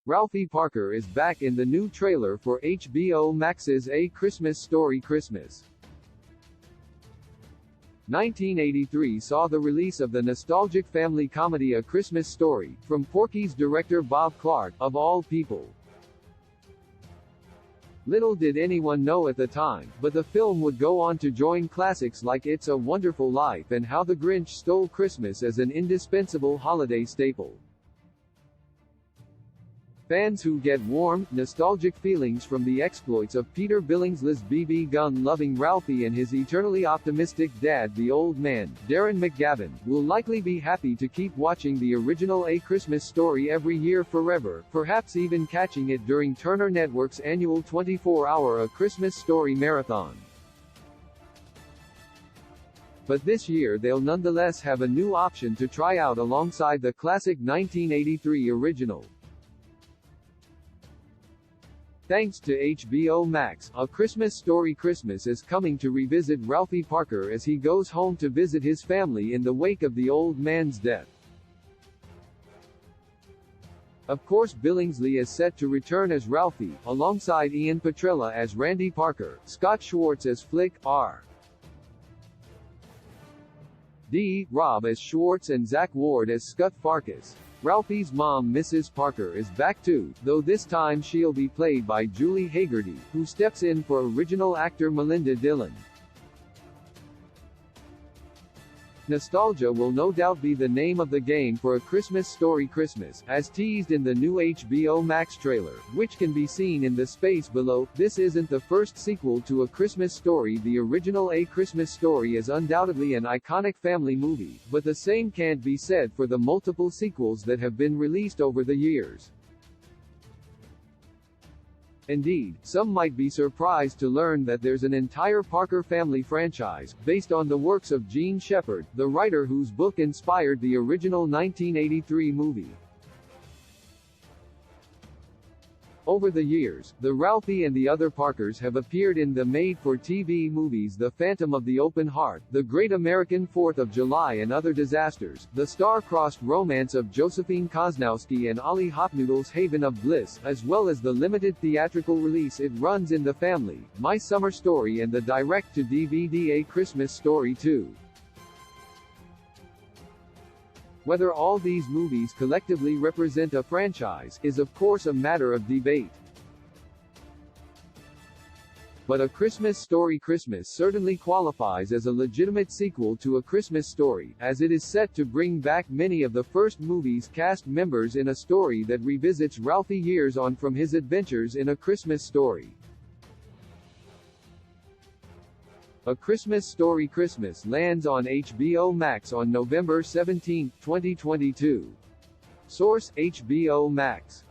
Ralphie Parker is back in the new trailer for HBO Max's A Christmas Story Christmas. 1983 saw the release of the nostalgic family comedy A Christmas Story, from Porky's director Bob Clark, of all people. Little did anyone know at the time, but the film would go on to join classics like It's a Wonderful Life and How the Grinch Stole Christmas as an indispensable holiday staple. Fans who get warm, nostalgic feelings from the exploits of Peter Billingsley's BB gun-loving Ralphie and his eternally optimistic dad the Old Man, Darren McGavin, will likely be happy to keep watching the original A Christmas Story every year forever, perhaps even catching it during Turner Network's annual 24-hour A Christmas Story marathon. But this year they'll nonetheless have a new option to try out alongside the classic 1983 original. Thanks to HBO Max, A Christmas Story Christmas is coming to revisit Ralphie Parker as he goes home to visit his family in the wake of the old man's death. Of course, Billingsley is set to return as Ralphie, alongside Ian Petrella as Randy Parker, Scott Schwartz as Flick, Rob as Schwartz and Zach Ward as Scut Farkas. Ralphie's mom Mrs. Parker is back too, though this time she'll be played by Julie Hagerty, who steps in for original actor Melinda Dillon. Nostalgia will no doubt be the name of the game for A Christmas Story Christmas, as teased in the new HBO Max trailer, which can be seen in the space below. This isn't the first sequel to A Christmas Story. The original A Christmas Story is undoubtedly an iconic family movie, but the same can't be said for the multiple sequels that have been released over the years. Indeed, some might be surprised to learn that there's an entire Parker family franchise, based on the works of Gene Shepard, the writer whose book inspired the original 1983 movie. Over the years, the Ralphie and the other Parkers have appeared in the made-for-TV movies The Phantom of the Open Heart, The Great American 4th of July and Other Disasters, the star-crossed romance of Josephine Kosnowski and Ollie Hopnoodle's Haven of Bliss, as well as the limited theatrical release It Runs in the Family, My Summer Story and the direct-to-DVD A Christmas Story 2. Whether all these movies collectively represent a franchise, is of course a matter of debate. But A Christmas Story Christmas certainly qualifies as a legitimate sequel to A Christmas Story, as it is set to bring back many of the first movie's cast members in a story that revisits Ralphie years on from his adventures in A Christmas Story. A Christmas Story Christmas lands on HBO Max on November 17, 2022. Source: HBO Max.